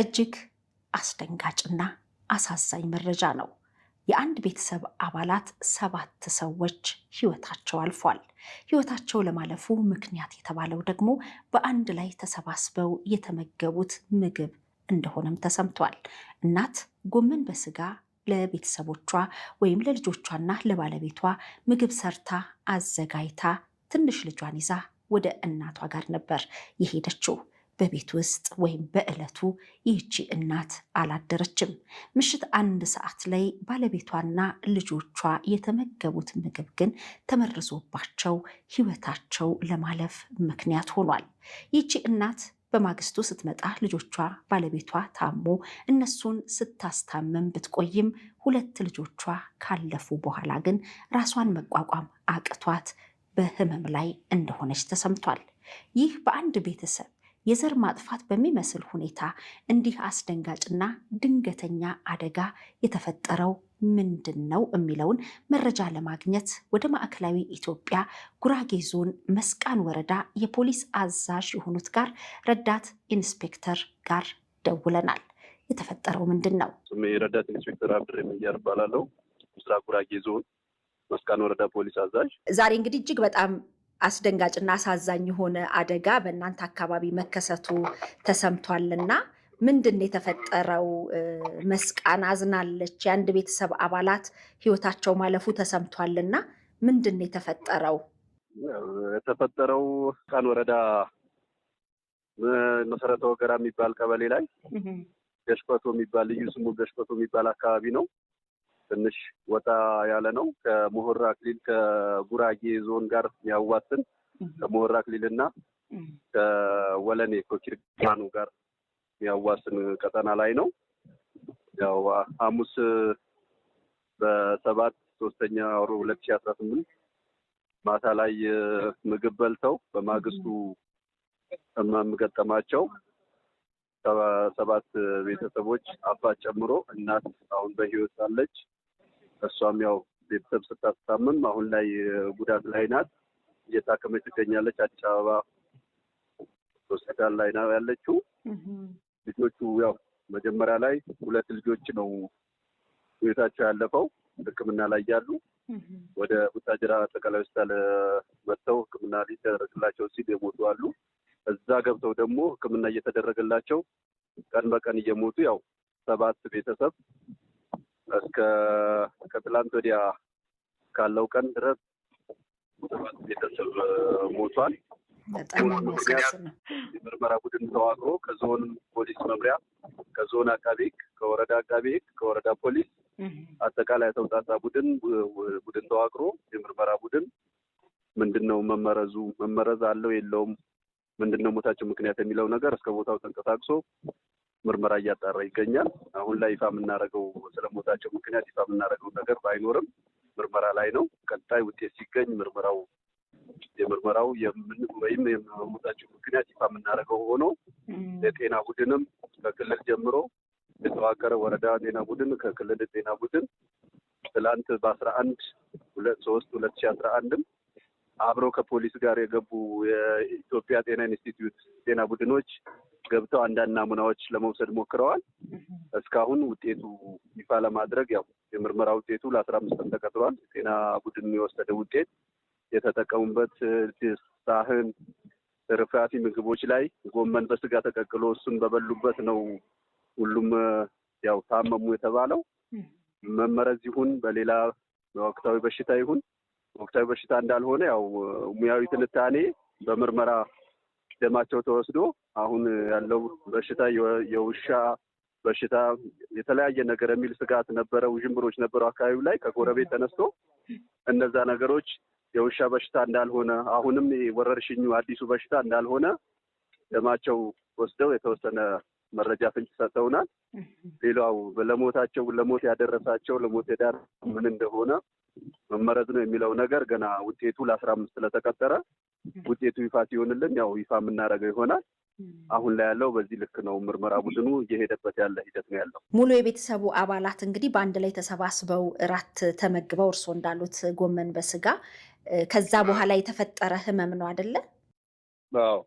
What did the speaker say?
እጅግ አስደንጋጭና አሳዛኝ መረጃ ነው። የአንድ ቤተሰብ አባላት 7 ሰዎች ህይወታቸው አልፏል። ህይወታቸው ለማለፉ ምክንያት የተባለው ደግሞ በአንድ ላይ ተሰባስበው የተመገቡት ምግብ እንደሆነም ተሰምቷል። እናት ጎመን በስጋ ለቤተሰቦቿ ወይም ለልጆቿና ለባለቤቷ ምግብ ሰርታ አዘጋጅታ ትንሽ ልጇን ይዛ ወደ እናቷ ጋር ነበር የሄደችው። በቤት ውስጥ ወይም በዕለቱ ይህቺ እናት አላደረችም። ምሽት 1 ሰዓት ላይ ባለቤቷና ልጆቿ የተመገቡት ምግብ ግን ተመርዞባቸው ህይወታቸው ለማለፍ ምክንያት ሆኗል። ይህቺ እናት በማግስቱ ስትመጣ ልጆቿ ባለቤቷ ታሞ እነሱን ስታስታመም ብትቆይም 2 ልጆቿ ካለፉ በኋላ ግን ራሷን መቋቋም አቅቷት በህመም ላይ እንደሆነች ተሰምቷል። ይህ በአንድ ቤተሰብ የዘር ማጥፋት በሚመስል ሁኔታ እንዲህ አስደንጋጭና ድንገተኛ አደጋ የተፈጠረው ምንድን ነው የሚለውን መረጃ ለማግኘት ወደ ማዕከላዊ ኢትዮጵያ ጉራጌ ዞን መስቃን ወረዳ የፖሊስ አዛዥ የሆኑት ጋር ረዳት ኢንስፔክተር ጋር ደውለናል። የተፈጠረው ምንድን ነው? ረዳት ኢንስፔክተር አብድሬ ምንያር እባላለሁ። ምስራቅ ጉራጌ ዞን መስቃን ወረዳ ፖሊስ አዛዥ። ዛሬ እንግዲህ እጅግ በጣም አስደንጋጭና አሳዛኝ የሆነ አደጋ በእናንተ አካባቢ መከሰቱ ተሰምቷልና ምንድን ነው የተፈጠረው? መስቃን አዝናለች። የአንድ ቤተሰብ አባላት ህይወታቸው ማለፉ ተሰምቷልና ምንድን ነው የተፈጠረው? የተፈጠረው መስቃን ወረዳ መሰረተ ወገራ የሚባል ቀበሌ ላይ ገሽበቶ የሚባል ልዩ ስሙ ገሽበቶ የሚባል አካባቢ ነው። ትንሽ ወጣ ያለ ነው። ከሞሆራ ክልል ከጉራጌ ዞን ጋር የሚያዋስን ከሞሆራ ክልልና ከወለኔ ኮኪርማኑ ጋር የሚያዋስን ቀጠና ላይ ነው። ያው ሐሙስ በ7/3 2018 ማታ ላይ ምግብ በልተው በማግስቱ ህመም ገጠማቸው። 7 ቤተሰቦች አባት ጨምሮ እናት አሁን በህይወት አለች። እሷም ያው ቤተሰብ ስታስታምም አሁን ላይ ጉዳት ላይ ናት፣ እየታከመች ትገኛለች። አዲስ አበባ ሆስፒታል ላይ ነው ያለችው። ልጆቹ ያው መጀመሪያ ላይ 2 ልጆች ነው ህይወታቸው ያለፈው ሕክምና ላይ ያሉ። ወደ ቡታጅራ አጠቃላይ ሆስፒታል መጥተው ሕክምና ሊደረግላቸው ሲል የሞቱ አሉ። እዛ ገብተው ደግሞ ሕክምና እየተደረገላቸው ቀን በቀን እየሞቱ ያው 7 ቤተሰብ እስከ ከትላንት ወዲያ ካለው ቀን ድረስ 7 ቤተሰብ ሞቷል። የምርመራ ቡድን ተዋቅሮ ከዞን ፖሊስ መምሪያ፣ ከዞን አቃቤ ሕግ፣ ከወረዳ አቃቤ ሕግ፣ ከወረዳ ፖሊስ አጠቃላይ ተውጣጣ ቡድን ተዋቅሮ የምርመራ ቡድን ምንድነው መመረዝ አለው የለውም፣ ምንድነው ሞታቸው ምክንያት የሚለው ነገር እስከ ቦታው ተንቀሳቅሶ ምርመራ እያጣራ ይገኛል። አሁን ላይ ይፋ የምናደርገው ስለሞታቸው ምክንያት ይፋ የምናደርገው ነገር ባይኖርም ምርመራ ላይ ነው። ቀጣይ ውጤት ሲገኝ የምርመራው ወይም የሞታቸው ምክንያት ይፋ የምናደርገው ሆኖ የጤና ቡድንም ከክልል ጀምሮ የተዋቀረ ወረዳ ጤና ቡድን ከክልል ጤና ቡድን ትላንት በ11/3/2011 አብረው ከፖሊስ ጋር የገቡ የኢትዮጵያ ጤና ኢንስቲትዩት ጤና ቡድኖች ገብተው አንዳንድ ናሙናዎች ለመውሰድ ሞክረዋል። እስካሁን ውጤቱ ይፋ ለማድረግ ያው የምርመራ ውጤቱ ለ15 ቀን ተቀጥሯል። ጤና ቡድን የወሰደ ውጤት የተጠቀሙበት ሳህን ርፍራፊ ምግቦች ላይ ጎመን በስጋ ተቀቅሎ እሱን በበሉበት ነው ሁሉም ያው ታመሙ የተባለው። መመረዝ ይሁን በሌላ ወቅታዊ በሽታ ይሁን ወቅታዊ በሽታ እንዳልሆነ ያው ሙያዊ ትንታኔ በምርመራ ደማቸው ተወስዶ አሁን ያለው በሽታ የውሻ በሽታ የተለያየ ነገር የሚል ስጋት ነበረ፣ ውዥንብሮች ነበሩ አካባቢው ላይ ከጎረቤት ተነስቶ እነዛ ነገሮች የውሻ በሽታ እንዳልሆነ አሁንም ወረርሽኙ አዲሱ በሽታ እንዳልሆነ ደማቸው ወስደው የተወሰነ መረጃ ፍንጭ ሰጥተውናል። ሌላው ለሞት ያደረሳቸው ለሞት የዳር ምን እንደሆነ መመረዝ ነው የሚለው ነገር ገና ውጤቱ ለ15 ስለተቀጠረ ውጤቱ ይፋ ሲሆንልን ያው ይፋ የምናደርገው ይሆናል። አሁን ላይ ያለው በዚህ ልክ ነው። ምርመራ ቡድኑ እየሄደበት ያለ ሂደት ነው ያለው። ሙሉ የቤተሰቡ አባላት እንግዲህ በአንድ ላይ ተሰባስበው እራት ተመግበው እርስዎ እንዳሉት ጎመን በስጋ ከዛ በኋላ የተፈጠረ ህመም ነው አይደለ? አዎ